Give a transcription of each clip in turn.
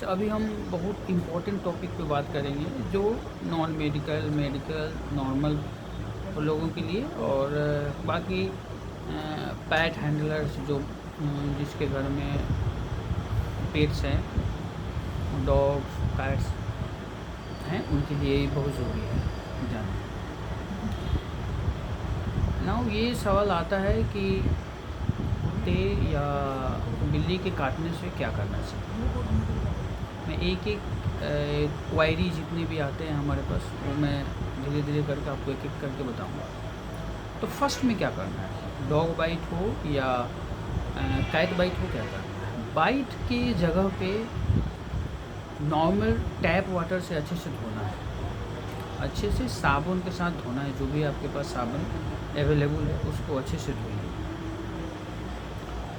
Next अभी हम बहुत इम्पोर्टेंट टॉपिक पे बात करेंगे जो नॉन मेडिकल मेडिकल नॉर्मल लोगों के लिए और बाकी पैट हैंडलर्स जो जिसके घर में पेट्स हैं, डॉग्स कैट्स हैं, उनके लिए ये बहुत ज़रूरी है जानना। नाउ ये सवाल आता है कि कुत्ते या बिल्ली के काटने से क्या करना चाहिए। मैं एक एक क्वायरी जितने भी आते हैं हमारे पास वो मैं धीरे धीरे करके आपको एक एक करके बताऊंगा। तो फर्स्ट में क्या करना है, डॉग बाइट हो या कैट बाइट हो, क्या करना है। बाइट के जगह पे नॉर्मल टैप वाटर से अच्छे से धोना है, अच्छे से साबुन के साथ धोना है। जो भी आपके पास साबुन अवेलेबल है उसको अच्छे से धोइए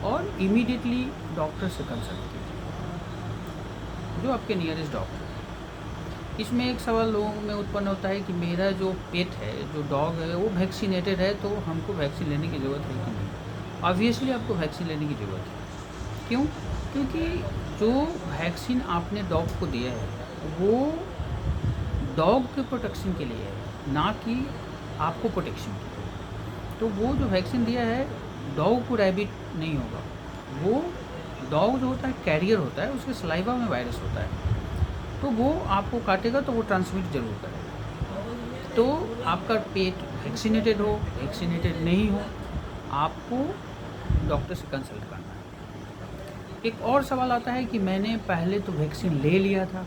और इमीडिएटली डॉक्टर से कंसल्ट कीजिए, जो आपके नियरेस्ट डॉक्टर है। इसमें एक सवाल लोगों में उत्पन्न होता है कि मेरा जो पेट है, जो डॉग है, वो वैक्सीनेटेड है, तो हमको वैक्सीन लेने की ज़रूरत है कि नहीं। ऑब्वियसली आपको वैक्सीन लेने की ज़रूरत है। क्यों? क्योंकि जो वैक्सीन आपने डॉग को दिया है वो डॉग के प्रोटेक्शन के लिए है, ना कि आपको प्रोटेक्शन के लिए। तो वो जो वैक्सीन दिया है, डॉग को रैबिट नहीं होगा। वो डॉग जो होता है कैरियर होता है, उसके सलाइवा में वायरस होता है, तो वो आपको काटेगा तो वो ट्रांसमिट जरूर करेगा। तो आपका पेट वैक्सीनेटेड हो वैक्सीनेटेड नहीं हो, आपको डॉक्टर से कंसल्ट करना है। एक और सवाल आता है कि मैंने पहले तो वैक्सीन ले लिया था,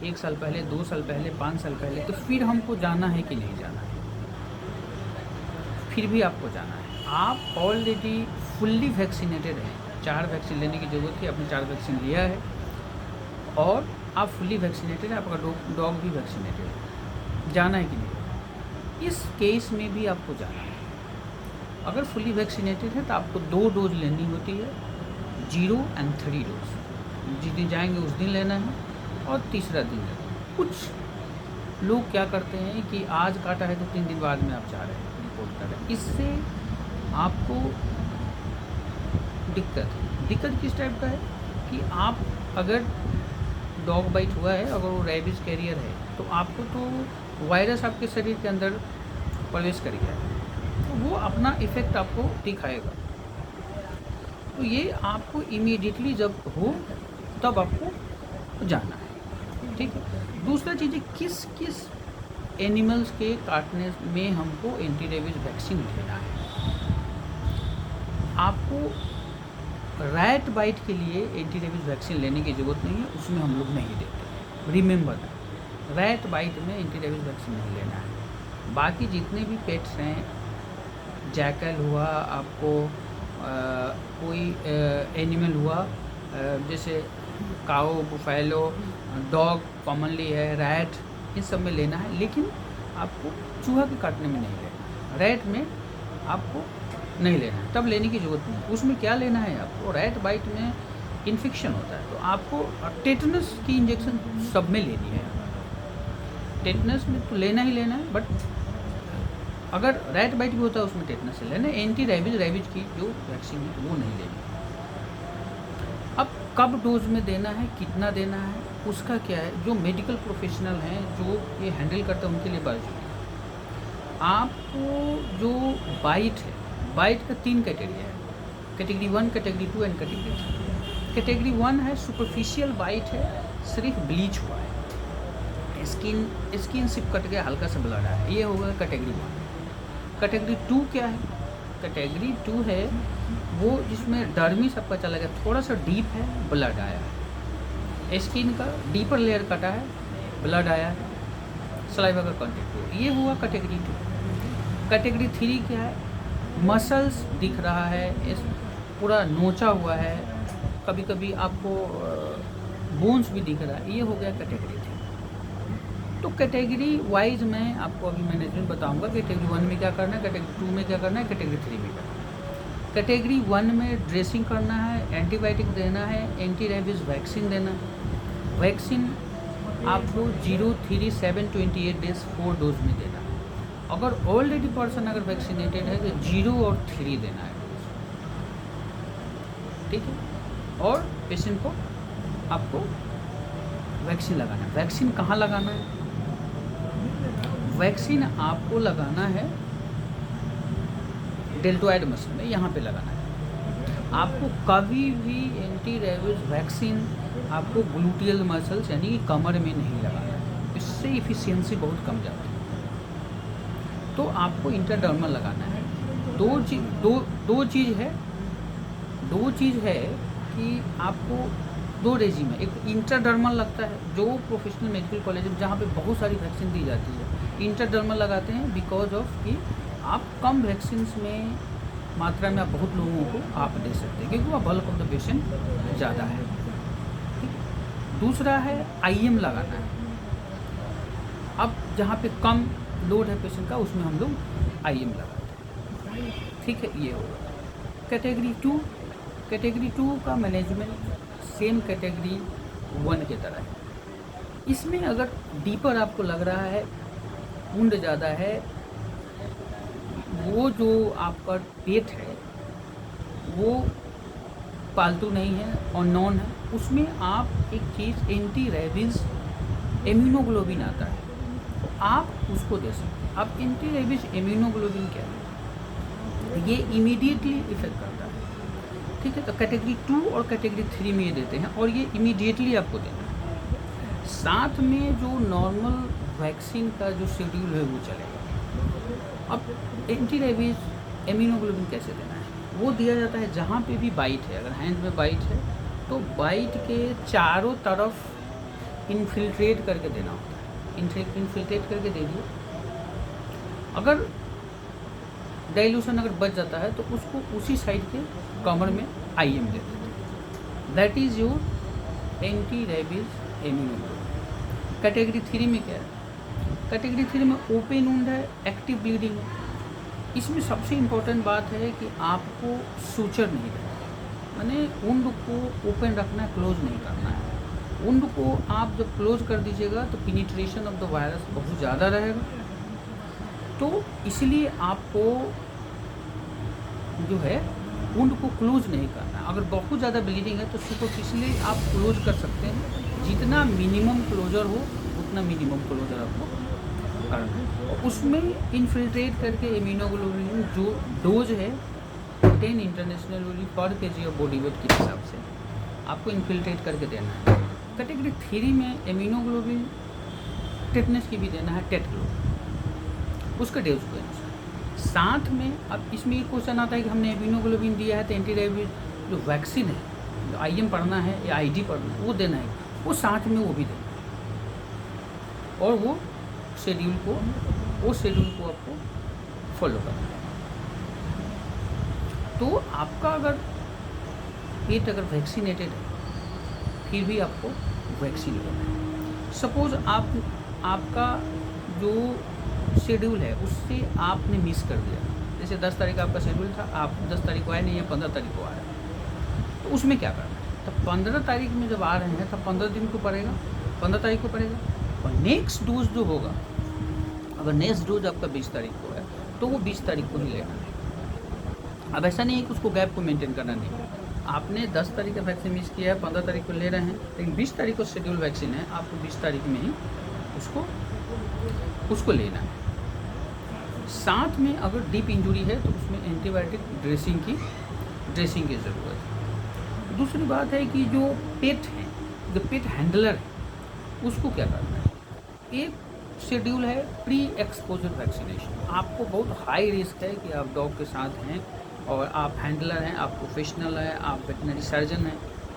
1 साल पहले, 2 साल पहले, 5 साल पहले, तो फिर हमको जाना है कि नहीं जाना है। फिर भी आपको जाना है। आप ऑलरेडी फुल्ली वैक्सीनेटेड हैं, 4 वैक्सीन लेने की ज़रूरत थी, आपने 4 वैक्सीन लिया है और आप फुल्ली वैक्सीनेटेड है, आपका डॉग भी वैक्सीनेटेड है। जाना है कि नहीं, इस केस में भी आपको जाना है। अगर फुल्ली वैक्सीनेटेड है तो आपको 2 डोज लेनी होती है, 0 और 3 डोज। जिस दिन जाएंगे उस दिन लेना है और तीसरा दिन लेना है। कुछ लोग क्या करते हैं कि आज काटा है तो 3 दिन बाद में आप जा रहे हैं रिपोर्ट कर रहे हैं। इससे आपको दिक्कत किस टाइप का है कि आप अगर डॉग बाइट हुआ है, अगर वो रेबीज कैरियर है, तो आपको तो वायरस आपके शरीर के अंदर प्रवेश कर गया है, तो वो अपना इफ़ेक्ट आपको दिखाएगा। तो ये आपको इमीडिएटली जब हो तब आपको जाना है, ठीक है। दूसरा चीज़ है किस किस एनिमल्स के काटने में हमको एंटी रेबीज वैक्सीन लेना है। आपको रैट बाइट के लिए एंटी रेबीज वैक्सीन लेने की ज़रूरत नहीं है, उसमें हम लोग नहीं देते। रिमेंबर, रैट बाइट में एंटी रेबीज वैक्सीन नहीं लेना है। बाकी जितने भी पेट्स हैं, जैकल हुआ, आपको कोई एनिमल हुआ, जैसे काओ, बुफैलो, डॉग कॉमनली है, रैट, इन सब में लेना है, लेकिन आपको चूहा के काटने में नहीं लेना। रैट में आपको नहीं लेना है, तब लेने की ज़रूरत नहीं। उसमें क्या लेना है आपको, रैट बाइट में इन्फेक्शन होता है, तो आपको टेटनस की इंजेक्शन सब में लेनी है। टेटनस में तो लेना ही लेना है, बट अगर रैट बाइट भी होता है उसमें टेटनस से लेना है। एंटी रेबीज की जो वैक्सीन है वो नहीं लेनी। अब कब डोज में देना है, कितना देना है, उसका क्या है, जो मेडिकल प्रोफेशनल हैं जो ये हैंडल करते हैं उनके लिए बात है। आपको जो बाइट है, बाइट का 3 कैटेगरी है, category 1, category 2 and category 3। Category 1 है सुपरफिशियल बाइट है, सिर्फ ब्लीच हुआ है, स्किन सिर्फ कट गया, हल्का सा ब्लड आया, ये होगा कैटेगरी 1। कैटेगरी 2 क्या है, कैटेगरी 2 है वो जिसमें डर्मिस आपका चला गया, थोड़ा सा डीप है, ब्लड आया है, स्किन का डीपर लेयर कटा है, ब्लड आया है, सलाइवा का कंटेंट हो, ये हुआ कैटेगरी 2। कैटेगरी 3 क्या है, मसल्स दिख रहा है, इस पूरा नोचा हुआ है, कभी कभी आपको बोन्स भी दिख रहा है, ये हो गया कैटेगरी 3। तो कैटेगरी वाइज मैं आपको अभी मैनेजमेंट बताऊंगा। कैटेगरी 1 में क्या करना है, कैटेगरी 2 में क्या करना है, कैटेगरी 3 में क्या करना है। कैटेगरी 1 में ड्रेसिंग करना है, एंटीबायोटिक देना है, एंटी रेबीज वैक्सीन देना है। वैक्सीन आपको 0, 3, 7, 28 डेज 4 डोज में देना है। अगर ऑलरेडी पर्सन अगर वैक्सीनेटेड है तो 0 और 3 देना है डोज, ठीक है। और पेशेंट को आपको वैक्सीन लगाना है। वैक्सीन कहाँ लगाना है? वैक्सीन आपको लगाना है डेल्टोइड मसल में, यहाँ पे लगाना है। आपको कभी भी एंटी रेबीज वैक्सीन आपको ग्लूटियल मसल्स यानी कि कमर में नहीं लगाना है, इससे इफिशियंसी बहुत कम जाती है। तो आपको इंटरडर्मल लगाना है। दो चीज़ है कि आपको दो रेजिम है। एक इंटरडर्मल लगता है जो प्रोफेशनल मेडिकल कॉलेज में जहाँ पे बहुत सारी वैक्सीन दी जाती है, इंटरडर्मल लगाते हैं बिकॉज ऑफ कि आप कम वैक्सीन में मात्रा में आप बहुत लोगों को आप दे सकते हैं क्योंकि वह बल्क ऑफ द पेशेंट ज़्यादा है। ठीक है। दूसरा है आईएम लगाना है। अब जहाँ पे कम लोड है पेशेंट का उसमें हम लोग आईएम लगाते हैं। ठीक है, ये होगा। कैटेगरी टू का मैनेजमेंट सेम कैटेगरी 1 की तरह है। इसमें अगर डीपर आपको लग रहा है, वुंड ज़्यादा है, वो जो आपका पेट है वो पालतू नहीं है और नॉन है, उसमें आप एक चीज़ एंटी रेबीज इम्यूनोग्लोबिन आता है, तो आप उसको दे सकते हैं। अब एंटी रेबीज इम्यूनोग्लोबिन क्या है? ये इमीडिएटली इफेक्ट करता है। ठीक है, तो कैटेगरी 2 और कैटेगरी 3 में ये देते हैं और ये इमीडिएटली आपको देना है। साथ में जो नॉर्मल वैक्सीन का जो शेड्यूल है वो चलेगा। अब एंटी रेबीज इम्यूनोग्लोबिन कैसे देना है? वो दिया जाता है जहाँ पे भी बाइट है। अगर हैंड में बाइट है तो बाइट के चारों तरफ इन्फिल्ट्रेट करके देना होता है। इन्फिल्ट्रेट करके दे दिए। अगर डाइल्यूशन अगर बच जाता है तो उसको उसी साइड के कमर में आईएम दे देते हैं। That is your anti rabies immunoglobulin. Category 3 में क्या है? कैटेगरी 3 में ओपन वुंड है, एक्टिव ब्लीडिंग है। इसमें सबसे इम्पोर्टेंट बात है कि आपको सूचर नहीं रखना, माने वुंड को ओपन रखना है, क्लोज नहीं करना है। वुंड को आप जब क्लोज कर दीजिएगा तो पेनिट्रेशन ऑफ द वायरस बहुत ज़्यादा रहेगा, तो इसलिए आपको जो है वुंड को क्लोज नहीं करना है। अगर बहुत ज़्यादा ब्लीडिंग है तो सुपरफिशियली आप क्लोज कर सकते हैं। जितना मिनिमम क्लोजर हो उतना मिनिमम क्लोजर आपको करना है। और उसमें इन्फिल्ट्रेट करके इम्यूनोग्लोबिन जो डोज है 10 इंटरनेशनल यूनिट पर केजी ऑफ बॉडी वेट के हिसाब से आपको इन्फिल्ट्रेट करके देना है। कैटेगरी 3 में इम्यूनोग्लोबिन टेटनस की भी देना है, टेटग्लो, उसका डोज को अनुसार। साथ में अब इसमें एक क्वेश्चन आता है कि हमने इम्यूनोग्लोबिन दिया है तो एंटी रेबीज जो वैक्सीन है, जो आईएम पढ़ना है या आईडी पढ़ना है वो देना है, वो साथ में वो भी देना है और वो शेड्यूल को आपको फॉलो करना है। तो आपका अगर पेट अगर वैक्सीनेटेड है फिर भी आपको वैक्सीन लेना है। सपोज़ आपका जो शेड्यूल है उससे आपने मिस कर दिया, जैसे 10 तारीख आपका शेड्यूल था, आप 10 तारीख को आए नहीं या 15 तारीख को आ रहे हैं, तो उसमें क्या करना है? तो 15 तारीख में जब आ रहे हैं तब 15 दिन को पड़ेगा, 15 तारीख को पड़ेगा। और नेक्स्ट डोज जो होगा, अगर नेक्स्ट डोज आपका 20 तारीख को है तो वो 20 तारीख को ही लेना है। अब ऐसा नहीं है कि उसको गैप को मेंटेन करना नहीं है। आपने 10 तारीख का वैक्सीन मिस किया है, 15 तारीख को ले रहे हैं, लेकिन 20 तारीख को शेड्यूल वैक्सीन है, आपको 20 तारीख में ही उसको लेना है। साथ में अगर डीप इंजरी है तो उसमें एंटीबायोटिक ड्रेसिंग की ज़रूरत है। दूसरी बात है कि जो पेट है, जो पेट हैंडलर है, उसको क्या करना है? एक शेड्यूल है प्री एक्सपोजर वैक्सीनेशन। आपको बहुत हाई रिस्क है कि आप डॉग के साथ हैं और आप हैंडलर हैं, आप प्रोफेशनल हैं, आप वेटनरी सर्जन हैं,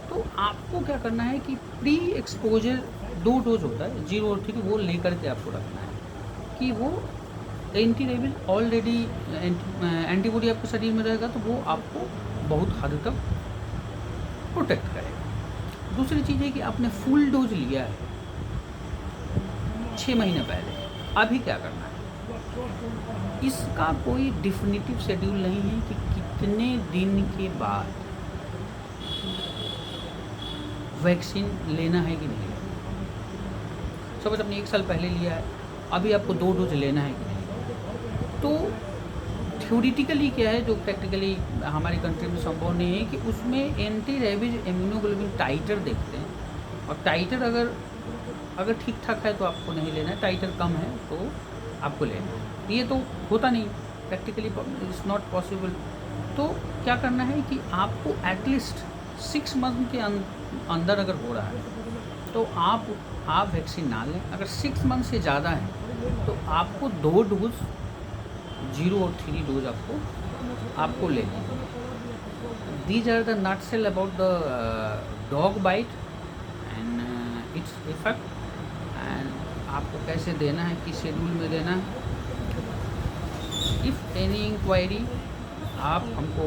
तो आपको क्या करना है कि प्री एक्सपोजर 2 डोज होता है, 0 और 3, वो लेकर के आपको रखना है कि वो एंटी रेबीज ऑलरेडी एंटीबॉडी आपके शरीर में रहेगा तो वो आपको बहुत हद तक प्रोटेक्ट करेगा। दूसरी चीज़ है कि आपने फुल डोज लिया है 6 महीने पहले, अभी क्या करना है? इसका कोई डिफिनिटिव शेड्यूल नहीं है कि कितने दिन के बाद वैक्सीन लेना है कि नहीं लेना। सपोज आपने 1 साल पहले लिया है, अभी आपको 2 डोज लेना है कि नहीं। तो थ्योरेटिकली क्या है, जो प्रैक्टिकली हमारी कंट्री में संभव नहीं है कि उसमें एंटी रेबीज इम्यूनोग्लोबिन टाइटर देखते हैं, और टाइटर अगर अगर ठीक ठाक है तो आपको नहीं लेना है, टाइटर कम है तो आपको लेना है। ये तो होता नहीं, प्रैक्टिकली इट्स नॉट पॉसिबल। तो क्या करना है कि आपको एटलीस्ट 6 मंथ के अंदर अगर हो रहा है तो आप वैक्सीन ना लें। अगर 6 मंथ से ज़्यादा है तो आपको 2 डोज 0 और 3 डोज आपको लेना है। These are the nutshell about the dog bite and its effect and आपको कैसे देना है, किस शेड्यूल में देना है। इफ़ एनी इंक्वायरी आप हमको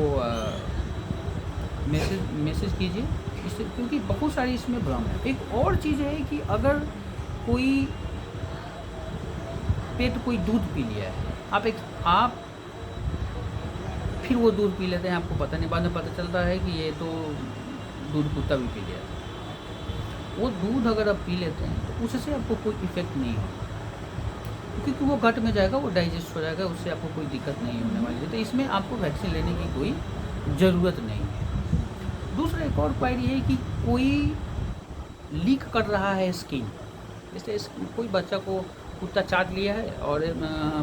मैसेज कीजिए इससे, क्योंकि बहुत सारी इसमें भ्रम है। एक और चीज़ है कि अगर कोई पेट कोई दूध पी लिया है, आप फिर वो दूध पी लेते हैं, आपको पता नहीं, बाद में पता चलता है कि ये तो दूध कुत्ता भी पी लिया। वो दूध अगर आप पी लेते हैं तो उससे आपको कोई इफ़ेक्ट नहीं होगा, क्योंकि वो गट में जाएगा, वो डाइजेस्ट हो जाएगा, उससे आपको कोई दिक्कत नहीं होने वाली है। तो इसमें आपको वैक्सीन लेने की कोई ज़रूरत नहीं है। दूसरा एक और क्वायरी है कि कोई लीक कर रहा है स्किन, जैसे कोई बच्चा को कुत्ता चाट लिया है और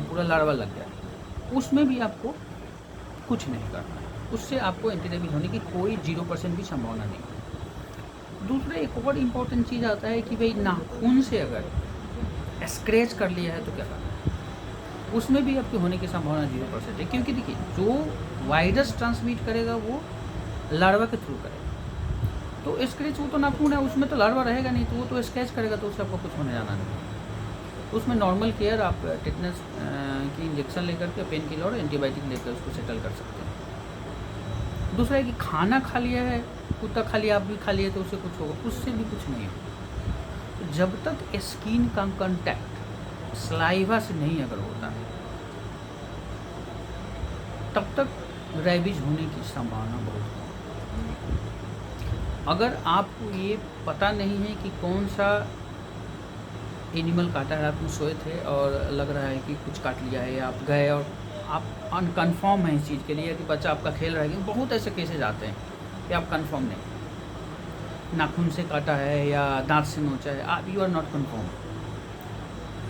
पूरा लार्वा लग गया, उसमें भी आपको कुछ नहीं करना है, उससे आपको एंटीरेबीज होने की कोई 0% भी संभावना नहीं है। दूसरा एक और इम्पॉर्टेंट चीज़ आता है कि भाई नाखून से अगर स्क्रैच कर लिया है तो क्या करना है, उसमें भी आपके होने की संभावना 0% है। क्योंकि देखिए, जो वायरस ट्रांसमिट करेगा वो लार्वा के थ्रू करेगा। तो स्क्रैच, वो तो नाखून है, उसमें तो लार्वा रहेगा नहीं, तो वो तो स्क्रैच करेगा, तो उससे आपको कुछ होने जाना नहीं। तो उसमें नॉर्मल केयर, आप टेटनस की इंजेक्शन लेकर के, पेन किलर और एंटीबायोटिक लेकर उसको सेटल कर सकते हैं। दूसरा है कि खाना खा लिया है, कुत्ता खा लिया, आप भी खा लिए, तो उससे कुछ होगा, उससे भी कुछ नहीं होगा। तो जब तक स्किन का कंटैक्ट स्लाइवा से नहीं अगर होता है, तब तक रेबीज होने की संभावना बहुत कम। अगर आपको ये पता नहीं है कि कौन सा एनिमल काटा है, रात में सोए थे और लग रहा है कि कुछ काट लिया है, आप गए और आप अनकन्फर्म हैं इस चीज़ के लिए कि बच्चा आपका खेल रहा है, बहुत ऐसे केसेज आते हैं कि आप कंफर्म नहीं, नाखून से काटा है या दांत से नोचा है, आप यू आर नॉट कंफर्म।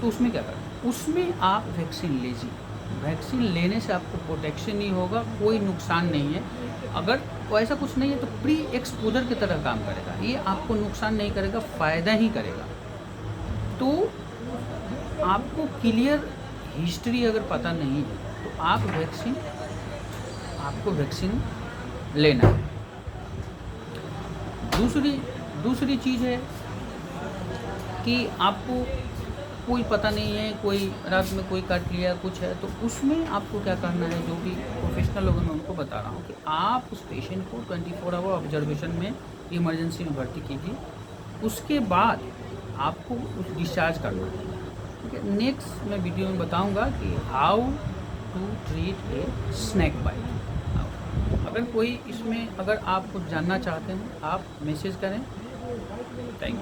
तो उसमें क्या करें, उसमें आप वैक्सीन लीजिए। वैक्सीन लेने से आपको प्रोटेक्शन ही होगा, कोई नुकसान नहीं है। अगर ऐसा कुछ नहीं है तो प्री एक्सपोजर की तरह काम करेगा, ये आपको नुकसान नहीं करेगा, फ़ायदा ही करेगा। तो आपको क्लियर हिस्ट्री अगर पता नहीं है तो आपको वैक्सीन लेना है। दूसरी चीज़ है कि आपको कोई पता नहीं है, कोई रात में कोई काट लिया कुछ है, तो उसमें आपको क्या करना है, जो भी प्रोफेशनल लोग मैं उनको बता रहा हूँ कि आप उस पेशेंट को 24 आवर ऑब्जर्वेशन में इमरजेंसी में भर्ती कीजिए। उसके बाद आपको उस डिस्चार्ज करना है। ठीक है, नेक्स्ट मैं वीडियो में बताऊंगा कि how to treat a snack bite. अगर आप कुछ जानना चाहते हैं, आप मैसेज करें। Thank you.